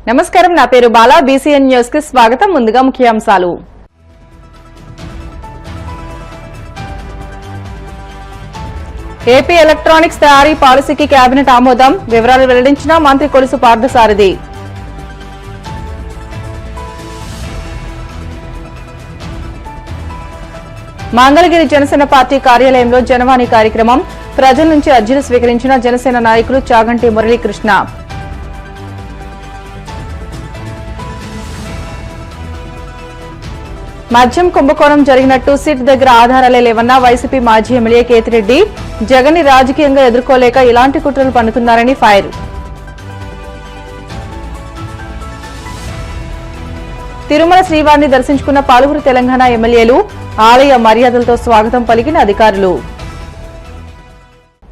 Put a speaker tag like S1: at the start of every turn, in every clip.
S1: నమస్కారం, నా పేరు బాలా. బీసీఎన్ న్యూస్ కి స్వాగతం. ముందుగా ముఖ్యాంశాలు. ఏపీ ఎలక్ట్రానిక్స్ తయారీ పాలసీకి కేబినెట్ ఆమోదం. వివరాలు వెల్లడించిన మంత్రి కొలుసు పార్థసారథి. మంగళగిరి జనసేన పార్టీ కార్యాలయంలో జనవాణి కార్యక్రమం. ప్రజల నుంచి అర్జీలు స్వీకరించిన జనసేన నాయకులు చాగంటి మురళీకృష్ణ. మద్యం కుంభకోణం జరిగినట్టు సిట్ దగ్గర ఆధారాలే లేవన్న వైసీపీ మాజీ ఎమ్మెల్యే కేతిరెడ్డి. జగన్ ని రాజకీయంగా ఎదుర్కోలేక ఇలాంటి కుట్రలు పన్నుతున్నారని ఫైర్. తిరుమల శ్రీవారిని దర్శించుకున్న పలువురు తెలంగాణ ఎమ్మెల్యేలు. ఆలయ మర్యాదలతో స్వాగతం పలికిన అధికారులు.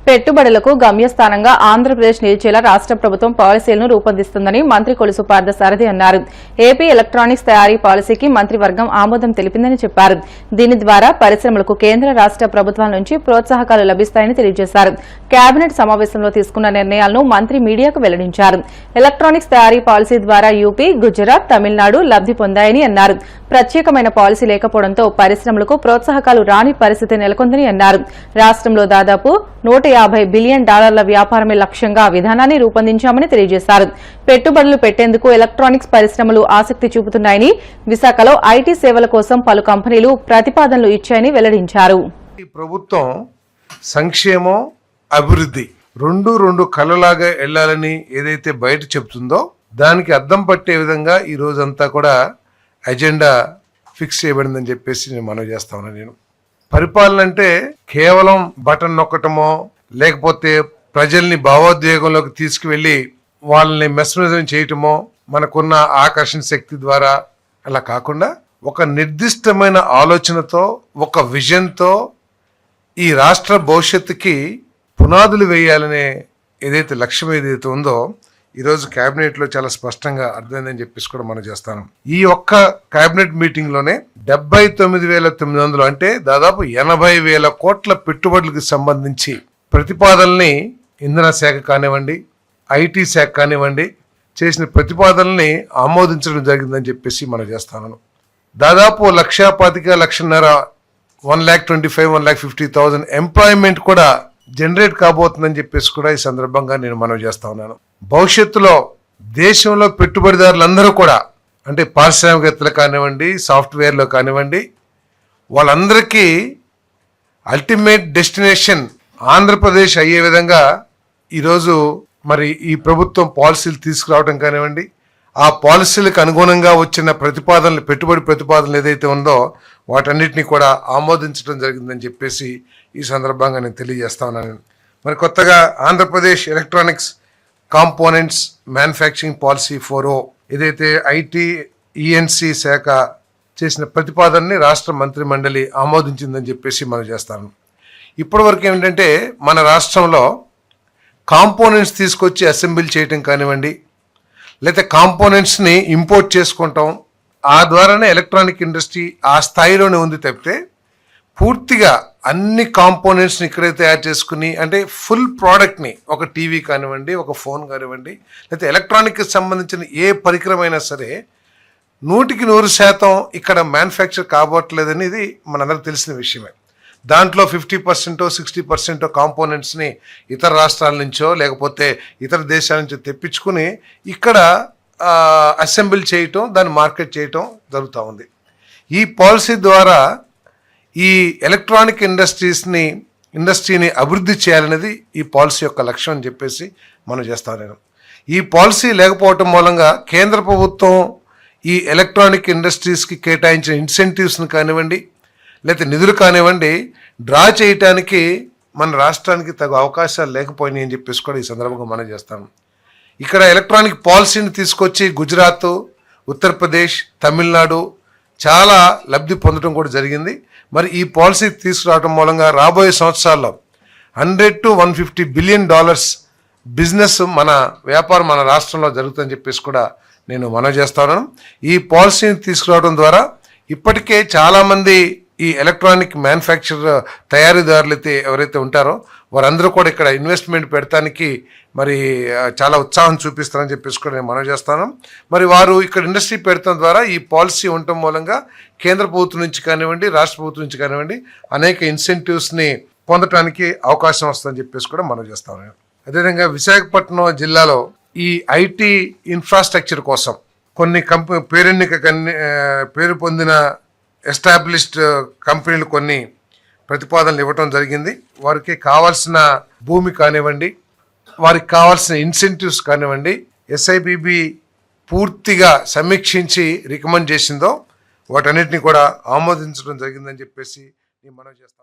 S1: పెట్టుబడులకు గమ్యస్థానంగా ఆంధ్రప్రదేశ్ నిలిచేలా రాష్ట్ర ప్రభుత్వం పాలసీలను రూపొందిస్తుందని మంత్రి కొలుసు పార్థసారథి అన్నారు. ఏపీ ఎలక్ట్రానిక్స్ తయారీ పాలసీకి మంత్రివర్గం ఆమోదం తెలిపిందని చెప్పారు. దీని ద్వారా పరిశ్రమలకు కేంద్ర రాష్ట్ర ప్రభుత్వాల నుంచి ప్రోత్సాహకాలు లభిస్తాయని తెలియజేశారు. కేబినెట్ సమావేశంలో తీసుకున్న నిర్ణయాలను మంత్రి మీడియాకు వెల్లడించారు. ఎలక్ట్రానిక్స్ తయారీ పాలసీ ద్వారా యూపీ, గుజరాత్, తమిళనాడు లబ్ది పొందాయని అన్నారు. ప్రత్యేకమైన పాలసీ లేకపోవడంతో పరిశ్రమలకు ప్రోత్సాహకాలు రాని పరిస్థితి నెలకొందని అన్నారు. రాష్ట్రంలో దాదాపు $150 బిలియన్ వ్యాపారమే లక్ష్యంగా విధానాన్ని రూపొందించామని తెలియజేశారు. పెట్టుబడులు పెట్టేందుకు ఎలక్ట్రానిక్స్ పరిశ్రమలు ఆసక్తి చూపుతున్నాయని, విశాఖలో ఐటీ సేవల కోసం పలు కంపెనీలు ప్రతిపాదనలు ఇచ్చాయని వెల్లడించారు.
S2: ప్రభుత్వం సంక్షేమం, అభివృద్ధి రెండు కళ్ళలాగా వెళ్లాలని ఏదైతే బయట చెప్తుందో దానికి అద్దం పట్టే విధంగా ఈ రోజంతా కూడా అజెండా ఫిక్స్ చేయబడిందని చెప్పేసి నేను మనవి చేస్తా ఉన్నాను. నేను పరిపాలన అంటే కేవలం బటన్ నొక్కటమో లేకపోతే ప్రజల్ని భావోద్వేగంలోకి తీసుకువెళ్లి వాళ్ళని మెస్మరైజ్ చేయటమో మనకున్న ఆకర్షణ శక్తి ద్వారా అలా కాకుండా ఒక నిర్దిష్టమైన ఆలోచనతో, ఒక విజన్తో ఈ రాష్ట్ర భవిష్యత్తుకి పునాదులు వేయాలనే ఏదైతే లక్ష్యం ఏదైతే ఉందో ఈరోజు కేబినెట్ లో చాలా స్పష్టంగా అర్థమైందని చెప్పేసి కూడా మనం చేస్తాను. ఈ ఒక్క కేబినెట్ మీటింగ్ లోనే 79,900 అంటే దాదాపు 80,000 కోట్ల పెట్టుబడులకు సంబంధించి ప్రతిపాదనల్ని ఇంధన శాఖ కానివ్వండి, ఐటీ శాఖ కానివ్వండి చేసిన ప్రతిపాదనల్ని ఆమోదించడం జరిగిందని చెప్పేసి మనం చేస్తాను. దాదాపు 1,25,00,000 1,25,000 1,50,000 ఎంప్లాయ్మెంట్ కూడా జనరేట్ కాబోతుందని చెప్పేసి కూడా ఈ సందర్భంగా నేను మనవి చేస్తా ఉన్నాను. భవిష్యత్తులో దేశంలో పెట్టుబడిదారులందరూ కూడా అంటే పారిశ్రామికవేత్తలు కానివ్వండి, సాఫ్ట్వేర్లో కానివ్వండి, వాళ్ళందరికీ అల్టిమేట్ డెస్టినేషన్ ఆంధ్రప్రదేశ్ అయ్యే విధంగా ఈరోజు మరి ఈ ప్రభుత్వం పాలసీలు తీసుకురావడం కానివ్వండి, ఆ పాలసీలకు అనుగుణంగా వచ్చిన ప్రతిపాదనలు, పెట్టుబడి ప్రతిపాదనలు ఏదైతే ఉందో వాటన్నిటిని కూడా ఆమోదించడం జరిగిందని చెప్పేసి ఈ సందర్భంగా నేను తెలియజేస్తా ఉన్నాను. మరి కొత్తగా Andhra Pradesh electronics components manufacturing policy 4.0 ఏదైతే ఐటీ ఈఎన్సీ శాఖ చేసిన ప్రతిపాదనని రాష్ట్ర మంత్రి మండలి ఆమోదించిందని చెప్పేసి మనం చేస్తాను. ఇప్పటి వరకు ఏమిటంటే మన రాష్ట్రంలో కాంపోనెంట్స్ తీసుకొచ్చి అసెంబ్లీ చేయటం కానివ్వండి, లేకపోతే కాంపోనెంట్స్ని ఇంపోర్ట్ చేసుకుంటాం, ఆ ద్వారానే ఎలక్ట్రానిక్ ఇండస్ట్రీ ఆ స్థాయిలోనే ఉంది తప్పితే పూర్తిగా అన్ని కాంపోనెంట్స్ని ఇక్కడే తయారు చేసుకుని అంటే ఫుల్ ప్రోడక్ట్ని ఒక టీవీ కానివ్వండి, ఒక ఫోన్ కానివ్వండి, లేకపోతే ఎలక్ట్రానిక్కి సంబంధించిన ఏ పరికరమైనా సరే 100% ఇక్కడ మ్యానుఫ్యాక్చర్ కాబోట్లేదని ఇది మనందరికి తెలిసిన విషయమే. దాంట్లో 50% 60% కాంపోనెంట్స్ని ఇతర రాష్ట్రాల నుంచో లేకపోతే ఇతర దేశాల నుంచో తెప్పించుకుని ఇక్కడ అసెంబ్లీ చేయటం, దాన్ని మార్కెట్ చేయటం జరుగుతూ ఉంది. ఈ పాలసీ ద్వారా ఈ ఎలక్ట్రానిక్ ఇండస్ట్రీని అభివృద్ధి చేయాలనేది ఈ పాలసీ యొక్క లక్ష్యం అని చెప్పేసి మనం చేస్తాం. నేను ఈ పాలసీ లేకపోవటం మూలంగా కేంద్ర ప్రభుత్వం ఈ ఎలక్ట్రానిక్ ఇండస్ట్రీస్కి కేటాయించిన ఇన్సెంటివ్స్ని కానివ్వండి, లేకపోతే నిధులు కానివ్వండి డ్రా చేయటానికి మన రాష్ట్రానికి తగు అవకాశాలు లేకపోయినాయి అని చెప్పేసి కూడా ఈ సందర్భంగా మనం చేస్తాము. ఇక్కడ ఎలక్ట్రానిక్ పాలసీని తీసుకొచ్చి గుజరాత్, ఉత్తరప్రదేశ్, తమిళనాడు చాలా లబ్ధి పొందడం కూడా జరిగింది. మరి ఈ పాలసీ తీసుకురావడం మూలంగా రాబోయే సంవత్సరాల్లో $100 to $150 బిలియన్ బిజినెస్ మన వ్యాపారం మన రాష్ట్రంలో జరుగుతుందని చెప్పేసి కూడా నేను మనవి చేస్తాను. ఈ పాలసీని తీసుకురావడం ద్వారా ఇప్పటికే చాలామంది ఈ ఎలక్ట్రానిక్ మ్యానుఫ్యాక్చర్ తయారీదారులు అయితే ఎవరైతే ఉంటారో వారందరూ కూడా ఇక్కడ ఇన్వెస్ట్మెంట్ పెడతానికి మరి చాలా ఉత్సాహం చూపిస్తారని చెప్పేసి కూడా నేను మనవి చేస్తాను. మరి వారు ఇక్కడ ఇండస్ట్రీ పెడతాం ద్వారా ఈ పాలసీ ఉండటం మూలంగా కేంద్ర ప్రభుత్వం నుంచి కానివ్వండి, రాష్ట్ర ప్రభుత్వం నుంచి కానివ్వండి అనేక ఇన్సెంటివ్స్ని పొందటానికి అవకాశం వస్తుందని చెప్పేసి కూడా మనవి చేస్తాను. అదేవిధంగా విశాఖపట్నం జిల్లాలో ఈ ఐటీ ఇన్ఫ్రాస్ట్రక్చర్ కోసం కొన్ని పేరు పొందిన ఎస్టాబ్లిష్డ్ కంపెనీలు కొన్ని ప్రతిపాదనలు ఇవ్వటం జరిగింది. వారికి కావాల్సిన భూమి కానివ్వండి, వారికి కావాల్సిన ఇన్సెంటివ్స్ కానివ్వండి, SIBB పూర్తిగా సమీక్షించి రికమెండ్ చేసిందో వాటన్నిటిని కూడా ఆమోదించడం జరిగిందని చెప్పేసి నేను మనవి చేస్తాను.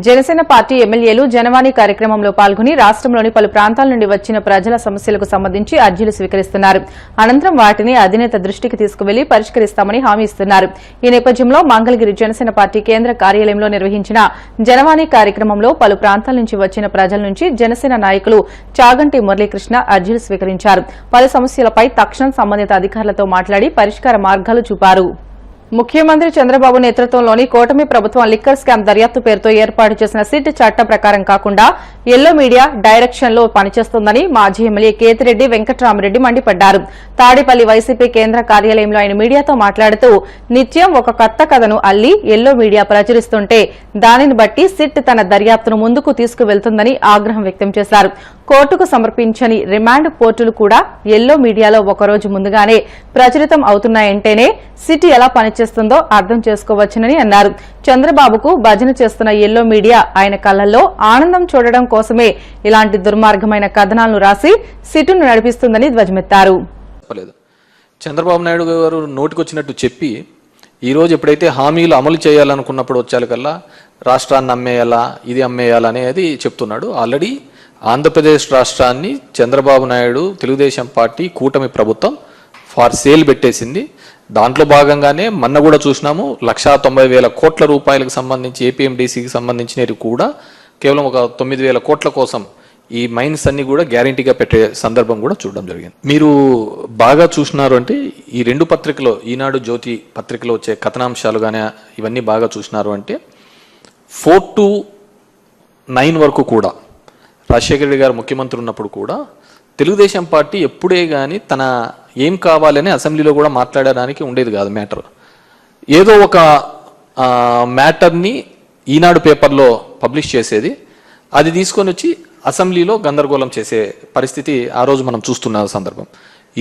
S1: జనసేన పార్టీ ఎమ్మెల్యేలు జనవాణి కార్యక్రమంలో పాల్గొని రాష్ట్రంలోని పలు ప్రాంతాల నుండి వచ్చిన ప్రజల సమస్యలకు సంబంధించి అర్జీలు స్వీకరిస్తున్నారు. అనంతరం వాటిని అధినేత దృష్టికి తీసుకువెళ్లి పరిష్కరిస్తామని హామీ ఇస్తున్నారు. ఈ నేపథ్యంలో మంగళగిరి జనసేన పార్టీ కేంద్ర కార్యాలయంలో నిర్వహించిన జనవాణి కార్యక్రమంలో పలు ప్రాంతాల నుంచి వచ్చిన ప్రజల నుంచి జనసేన నాయకులు చాగంటి మురళీకృష్ణ అర్జీలు స్వీకరించారు. పలు సమస్యలపై తక్షణం సంబంధిత అధికారులతో మాట్లాడి పరిష్కార మార్గాలు చూపారు. ముఖ్యమంత్రి చంద్రబాబు నేతృత్వంలోని కూటమి ప్రభుత్వం లిక్కర్ స్కామ్ దర్యాప్తు పేరుతో ఏర్పాటు చేసిన సిట్ చట్టం ప్రకారం కాకుండా ఎల్లో మీడియా డైరెక్షన్ లో పనిచేస్తోందని మాజీ ఎమ్మెల్యే కేతిరెడ్డి వెంకట్రామరెడ్డి మండిపడ్డారు. తాడేపల్లి వైసీపీ కేంద్ర కార్యాలయంలో ఆయన మీడియాతో మాట్లాడుతూ నిత్యం ఒక కొత్త కథను అల్లి ఎల్లో మీడియా ప్రచురిస్తుంటే దానిని బట్టి సిట్ తన దర్యాప్తును ముందుకు తీసుకువెళ్తుందని ఆగ్రహం వ్యక్తం చేశారు. కోర్టుకు సమర్పించని రిమాండ్ పోర్టులు కూడా ఎల్లో మీడియాలో ఒకరోజు ముందుగానే ప్రచురితం అవుతున్నాయంటేనే సిట్ ఎలా పనిచేస్తుందో అర్థం చేసుకోవచ్చునని అన్నారు. చంద్రబాబుకు భజన చేస్తున్న ఎల్లో మీడియా ఆయన కళ్లల్లో ఆనందం చూడడం కోసమే ఇలాంటి దుర్మార్గమైన కథనాలను రాసి సిట్టును నడిపిస్తుందని ధ్వజమెత్తారు.
S3: చంద్రబాబు నాయుడు గారు నోటికొచ్చినట్టు చెప్పి ఈరోజు ఎప్పుడైతే హామీలు అమలు చేయాలనుకున్నప్పుడు వచ్చేకల్లా రాష్ట్రాన్ని అమ్మేయాలా, ఇది అమ్మేయాలా అనేది చెప్తున్నాడు. ఆల్రెడీ ఆంధ్రప్రదేశ్ రాష్ట్రాన్ని చంద్రబాబు నాయుడు తెలుగుదేశం పార్టీ కూటమి ప్రభుత్వం ఫార్ సేల్ పెట్టేసింది. దాంట్లో భాగంగానే మొన్న కూడా చూసినాము 1,90,000 కోట్ల రూపాయలకు సంబంధించి APMDCకి సంబంధించినవి కూడా కేవలం ఒక 9,000 కోట్ల కోసం ఈ మైన్స్ అన్ని కూడా గ్యారంటీగా పెట్టే సందర్భం కూడా చూడడం జరిగింది. మీరు బాగా చూసినారు అంటే ఈ రెండు పత్రికలో, ఈనాడు జ్యోతి పత్రికలో వచ్చే కథనాంశాలు కానీ ఇవన్నీ బాగా చూసినారు అంటే 4 to 9 వరకు కూడా రాజశేఖర రెడ్డి గారు ముఖ్యమంత్రి ఉన్నప్పుడు కూడా తెలుగుదేశం పార్టీ ఎప్పుడే కానీ తన ఏం కావాలని అసెంబ్లీలో కూడా మాట్లాడడానికి ఉండేది కాదు మ్యాటర్. ఏదో ఒక మ్యాటర్ని ఈనాడు పేపర్లో పబ్లిష్ చేసేది, అది తీసుకొని వచ్చి అసెంబ్లీలో గందరగోళం చేసే పరిస్థితి ఆ రోజు మనం చూస్తున్న సందర్భం.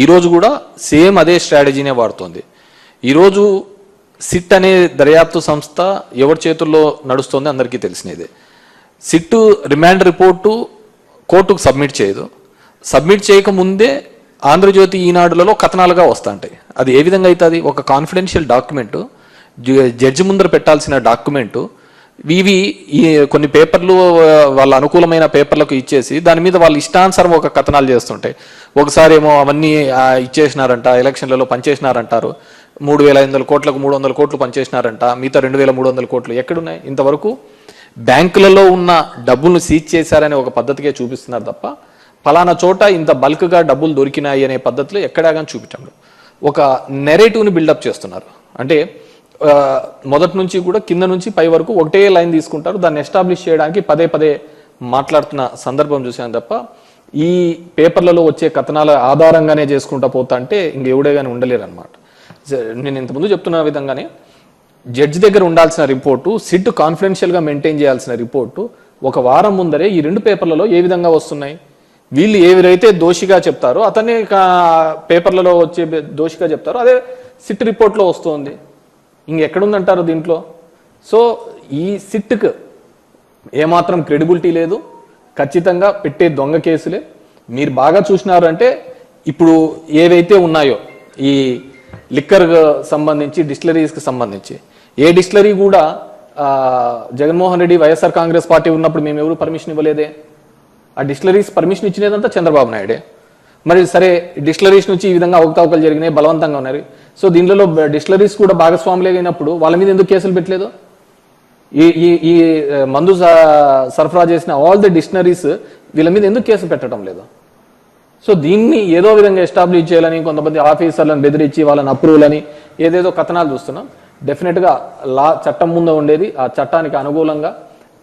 S3: ఈరోజు కూడా సేమ్ అదే స్ట్రాటజీనే వాడుతోంది. ఈరోజు సిట్ అనే దర్యాప్తు సంస్థ ఎవరి చేతుల్లో నడుస్తోంది అందరికీ తెలిసినదే. సిట్ రిమాండ్ రిపోర్టు కోర్టుకు సబ్మిట్ చేయదు. సబ్మిట్ చేయకముందే ఆంధ్రజ్యోతి ఈనాడులలో కథనాలుగా వస్తుంటాయి. అది ఏ విధంగా అవుతుంది? ఒక కాన్ఫిడెన్షియల్ డాక్యుమెంటు, జడ్జి ముందర పెట్టాల్సిన డాక్యుమెంటు, ఇవి కొన్ని పేపర్లు వాళ్ళ అనుకూలమైన పేపర్లకు ఇచ్చేసి దాని మీద వాళ్ళు ఇష్టానుసారం ఒక కథనాలు చేస్తుంటాయి. ఒకసారి ఏమో అవన్నీ ఇచ్చేసినారంట, ఎలక్షన్లలో పనిచేసినారంటారు, 3,500 కోట్లకు 300 కోట్లు పనిచేసినారంట, మిగతా 2,300 కోట్లు ఎక్కడున్నాయి? ఇంతవరకు బ్యాంకులలో ఉన్న డబ్బులను సీజ్ చేశారనే ఒక పద్ధతికే చూపిస్తున్నారు తప్ప ఫలానా చోట ఇంత బల్క్గా డబ్బులు దొరికినాయి అనే పద్ధతిలో ఎక్కడా కానీ చూపించడం. ఒక నెరేటివ్ని బిల్డప్ చేస్తున్నారు. అంటే మొదటి నుంచి కూడా కింద నుంచి పై వరకు ఒకటే లైన్ తీసుకుంటారు, దాన్ని ఎస్టాబ్లిష్ చేయడానికి పదే పదే మాట్లాడుతున్న సందర్భం చూసాను తప్ప ఈ పేపర్లలో వచ్చే కథనాల ఆధారంగానే చేసుకుంటా పోతా అంటే ఇంకెవడే కానీ ఉండలేరు అనమాట. నేను ఇంతకుముందు చెప్తున్న విధంగానే జడ్జి దగ్గర ఉండాల్సిన రిపోర్టు, సిట్ కాన్ఫిడెన్షియల్గా మెయింటైన్ చేయాల్సిన రిపోర్టు ఒక వారం ముందరే ఈ రెండు పేపర్లలో ఏ విధంగా వస్తున్నాయి? వీళ్ళు ఎవరైతే దోషిగా చెప్తారో అతనే పేపర్లలో వచ్చే దోషిగా చెప్తారో అదే సిట్ రిపోర్ట్లో వస్తుంది. ఇంకెక్కడుందంటారు దీంట్లో? సో ఈ సిట్కి ఏమాత్రం క్రెడిబిలిటీ లేదు. ఖచ్చితంగా పెట్టే దొంగ కేసులే. మీరు బాగా చూసినారు అంటే ఇప్పుడు ఏవైతే ఉన్నాయో ఈ లిక్కర్ సంబంధించి, డిస్టిలరీస్కి సంబంధించి, ఏ డిస్టిలరీ కూడా జగన్మోహన్ రెడ్డి వైఎస్ఆర్ కాంగ్రెస్ పార్టీ ఉన్నప్పుడు మేము ఎవరు పర్మిషన్ ఇవ్వలేదే. ఆ డిస్టిలరీస్ పర్మిషన్ ఇచ్చినదంతా చంద్రబాబు నాయుడే. మరి సరే డిస్టిలరీస్ నుంచి ఈ విధంగా అవకతవకలు జరిగినాయి, బలవంతంగా ఉన్నారు. సో దీనిలో డిస్టిలరీస్ కూడా భాగస్వాములే అయినప్పుడు వాళ్ళ మీద ఎందుకు కేసులు పెట్టలేదు? ఈ మందు సరఫరా చేసిన ఆల్ ది డిస్టిలరీస్ వీళ్ళ మీద ఎందుకు కేసులు పెట్టడం లేదు? సో దీన్ని ఏదో విధంగా ఎస్టాబ్లిష్ చేయాలని కొంతమంది ఆఫీసర్లను బెదిరించి వాళ్ళని అప్రూవల్ అని ఏదేదో కథనాలు చూస్తున్నాం. డెఫినెట్గా చట్టం ముందు ఉండేది, ఆ చట్టానికి అనుకూలంగా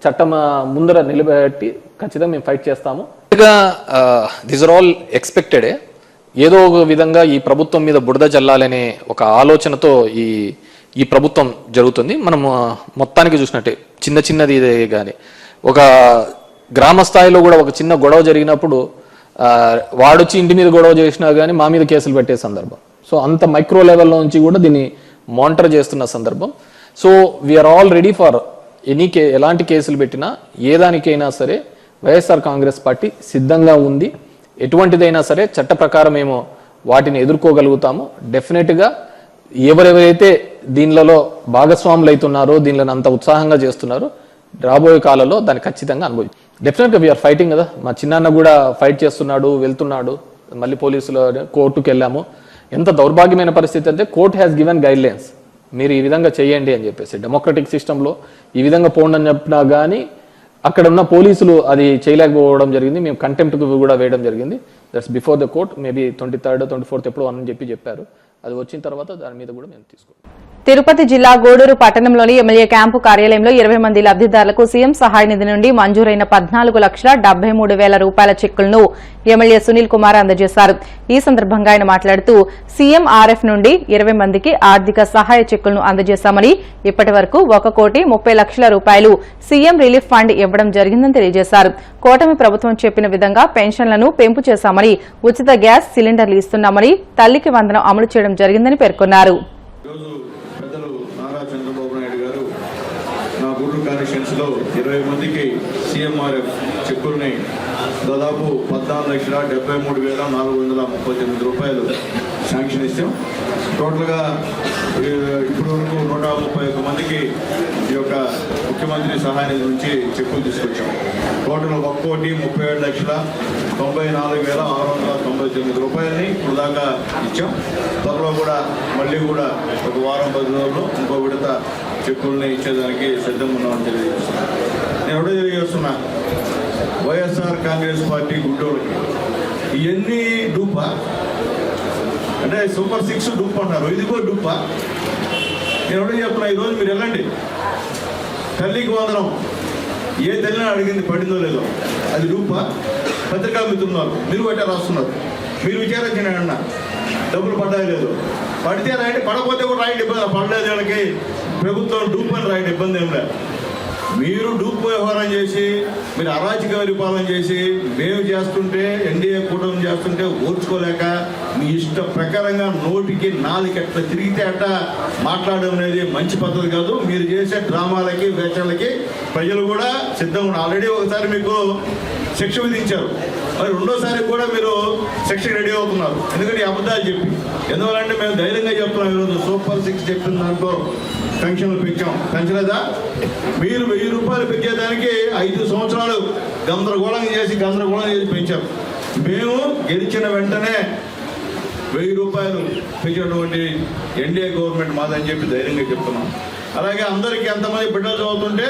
S3: చట్టం ముందర నిలబెట్టి ఖచ్చితంగా మేము ఫైట్ చేస్తాము. దిస్ ఆర్ ఆల్ ఎక్స్పెక్టెడే. ఏదో ఒక విధంగా ఈ ప్రభుత్వం మీద బురద జల్లాలనే ఒక ఆలోచనతో ఈ ప్రభుత్వం జరుగుతుంది. మనం మొత్తానికి చూసినట్టే చిన్నది ఇదే కానీ ఒక గ్రామ స్థాయిలో కూడా ఒక చిన్న గొడవ జరిగినప్పుడు వాడొచ్చి ఇంటి మీద గొడవ చేసినా కానీ మా మీద కేసులు పెట్టే సందర్భం. సో అంత మైక్రో లెవెల్లో నుంచి కూడా దీన్ని మానిటర్ చేస్తున్న సందర్భం. So we're all ready for ఎలాంటి కేసులు పెట్టినా ఏ దానికైనా సరే వైఎస్ఆర్ కాంగ్రెస్ పార్టీ సిద్ధంగా ఉంది. ఎటువంటిదైనా సరే చట్ట ప్రకారం మేము వాటిని ఎదుర్కోగలుగుతాము. డెఫినెట్గా ఎవరెవరైతే దీనిలో భాగస్వాములు అవుతున్నారో, దీనిలో అంత ఉత్సాహంగా చేస్తున్నారో, రాబోయే కాలంలో దాన్ని ఖచ్చితంగా అనుభవి. డెఫినెట్గా వీఆర్ ఫైటింగ్ కదా. మా చిన్నాన్న కూడా ఫైట్ చేస్తున్నాడు, వెళ్తున్నాడు. మళ్ళీ పోలీసులు కోర్టుకు వెళ్ళాము. ఎంత దౌర్భాగ్యమైన పరిస్థితి అంటే court has given guide lines, మీరు ఈ విధంగా చేయండి అని చెప్పేసి. డెమోక్రటిక్ సిస్టంలో ఈ విధంగా పోండి అని చెప్పినా కానీ అక్కడ ఉన్న పోలీసులు అది చేయలేకపోవడం జరిగింది. మేము కంటెంప్ట్కు కూడా వేయడం జరిగింది. That's before the court. Maybe 23rd 24th ఎప్పుడో అని చెప్పారు. అది వచ్చిన తర్వాత దాని మీద కూడా మేము తీసుకుంటాం.
S1: తిరుపతి జిల్లా గూడూరు పట్టణంలోని ఎమ్మెల్యే క్యాంపు కార్యాలయంలో 20 మంది లబ్దిదారులకు సీఎం సహాయ నిధి నుండి మంజూరైన 14,73,000 రూపాయల చెక్కులను ఎమ్మెల్యే సునీల్ కుమార్ అందజేశారు. ఈ సందర్భంగా ఆయన మాట్లాడుతూ సీఎంఆర్ఎఫ్ నుండి 20 మందికి ఆర్థిక సహాయ చెక్కులను అందజేశామని, ఇప్పటి వరకు 1,30,00,000 రూపాయలు సీఎం రిలీఫ్ ఫండ్ ఇవ్వడం జరిగిందని తెలియజేశారు. కూటమి ప్రభుత్వం చెప్పిన విధంగా పెన్షన్లను పెంపు చేశామని, ఉచిత గ్యాస్ సిలిండర్లు ఇస్తున్నామని, తల్లికి వందనం అమలు చేయడం జరిగిందని పేర్కొన్నారు.
S4: గూడూరు కాన్స్టిట్యున్సీలో 20 మందికి సీఎంఆర్ఎఫ్ చెక్కుల్ని దాదాపు 14,73,439 రూపాయలు శాంక్షన్ ఇస్తాం. టోటల్గా ఇప్పటి వరకు 131 మందికి ఈ యొక్క ముఖ్యమంత్రి సహాయ నిధి నుంచి చెక్కులు తీసుకొచ్చాం. టోటల్ 1,37,94,699 రూపాయలని ఇప్పుడు దాకా ఇచ్చాం. త్వరలో కూడా మళ్ళీ కూడా ఒక వారం 10 రోజుల్లో ఇంకో విడత చెక్కుల్ని ఇచ్చేదానికి సిద్ధంగా ఉన్నామని తెలియజేస్తున్నాను. నేను ఎవడో తెలియజేస్తున్నా, వైఎస్ఆర్ కాంగ్రెస్ పార్టీ గుడ్డోళ్ళకి ఇవన్నీ డూపా అంటే సూపర్ 6 డూప్ అన్నారు, ఇదిగో డూపా. నేను ఎవడో చెప్తున్నా, ఈరోజు మీరు వెళ్ళండి, తల్లికి వందనం ఏ తల్లిని అడిగింది పడిందో లేదో, అది డూపా. పత్రికా మిత్రున్నారు, మీరు బట్టే రాస్తున్నారు, మీరు విచారించిన అన్న డబ్బులు పడ్డాయి లేదు, పడితే రాయండి, పడకపోతే కూడా రాయండి, ఇబ్బంది పడలేదు. వాళ్ళకి ప్రభుత్వం డూప్ అని రాయండి, ఇబ్బంది ఏం లేదు. మీరు డూప్ వ్యవహారం చేసి, మీరు అరాచక పరిపాలన చేసి, మేము చేస్తుంటే ఎన్డీఏ కూటమి చేస్తుంటే ఓర్చుకోలేక మీ ఇష్ట ప్రకారంగా నోటికి 4 ఎట్లా తిరిగితే అట్ట మాట్లాడడం అనేది మంచి పద్ధతి కాదు. మీరు చేసే డ్రామాలకి వేషాలకి ప్రజలు కూడా సిద్ధంగా ఆల్రెడీ ఒకసారి మీకు శిక్ష విధించారు, మరి రెండోసారి కూడా మీరు శిక్ష రెడీ అవుతున్నారు. ఎందుకంటే అబద్ధాలు చెప్పి, ఎందువల్లంటే మేము ధైర్యంగా చెప్తున్నాం. ఈరోజు సూపర్ 6 చెప్పిన దాంట్లో పెన్షన్లు పెంచాం, పెంచలేదా? మీరు 1000 రూపాయలు పెంచేదానికి 5 సంవత్సరాలు గందరగోళం చేసి పెంచాం. మేము గెలిచిన వెంటనే 1000 రూపాయలు పెంచినటువంటి ఎన్డీఏ గవర్నమెంట్ మాదని చెప్పి ధైర్యంగా చెప్తున్నాం. అలాగే అందరికీ ఎంతమంది బిడ్డలు చదువుతుంటే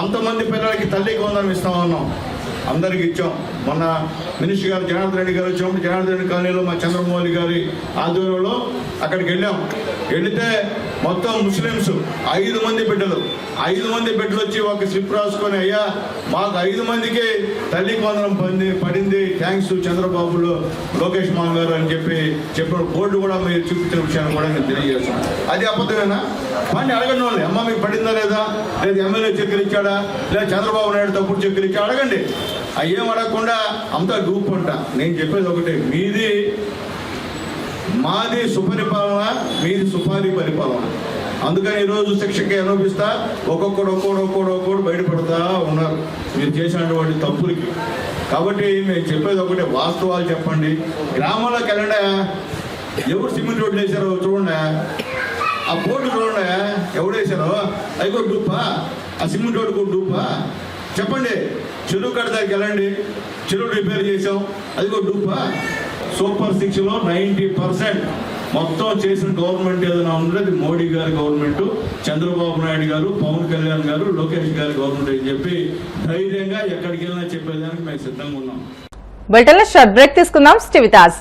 S4: అంతమంది పిల్లలకి తల్లికి వందనం ఇస్తామన్నాం, అందరికి ఇచ్చాం. మొన్న మినిస్టర్ గారు జనార్దన్ రెడ్డి గారు వచ్చినప్పుడు జనార్దన్ రెడ్డి కాలనీలో మా చంద్రమౌళి గారి ఆధ్వర్యంలో అక్కడికి వెళ్ళాం. వెళితే మొత్తం ముస్లిమ్స్ 5 మంది బిడ్డలు వచ్చి ఒక స్లిప్ రాసుకొని, అయ్యా మాకు 5 మందికి తల్లికి వందనం పడింది, థ్యాంక్స్ చంద్రబాబులు లోకేష్ మాన్ గారు అని చెప్పిన బోర్డు కూడా మీరు చూపించిన విషయాన్ని కూడా నేను తెలియజేస్తున్నాను. అది అబద్ధమేనా? వాడిని అడగండి, వాళ్ళని అమ్మ మీకు పడిందా లేదా, లేదు ఎమ్మెల్యే చెక్కులు ఇచ్చాడా, లేదా చంద్రబాబు నాయుడు తప్పుడు చెక్కులు ఇచ్చా అడగండి. అయ్యేం అడగకుండా అంతా డూప్ అంట. నేను చెప్పేది ఒకటే, మాది సుపరిపాలన, మీది సుపారీ పరిపాలన. అందుకని ఈరోజు శిక్షకి అనుభవిస్తా ఒక్కొక్కడు బయటపడతా ఉన్నారు మీరు చేసినటువంటి తప్పులకి. కాబట్టి మేము చెప్పేది ఒకటే, వాస్తవాలు చెప్పండి. గ్రామాల్లోకి వెళ్ళండి, ఎవరు సిమెంట్ రోడ్లు వేసారో చూడండి, ఆ బోర్డు చూడండి ఎవడు వేసారో, అదిగో డూపా, ఆ సిమెంట్ రోడ్డు కూడా డూపా చెప్పండి. చెరువు కట్ట దగ్గరికి వెళ్ళండి, చెరువు రిపేర్ చేసాం, అదిగో డూపా. సూపర్ 6లో 90% మొత్తం చేసిన గవర్నమెంట్ ఏదైనా ఉంటే అది మోడీ గారి గవర్నమెంట్, చంద్రబాబు నాయుడు గారు, పవన్ కళ్యాణ్ గారు, లోకేష్ గారి గవర్నమెంట్ అని చెప్పి ధైర్యంగా ఎక్కడికి వెళ్ళినా చెప్పేదానికి మేము సిద్ధంగా ఉన్నాం.
S1: బులెటిన్లో షార్ట్ బ్రేక్ తీసుకుందాం. Stay with us.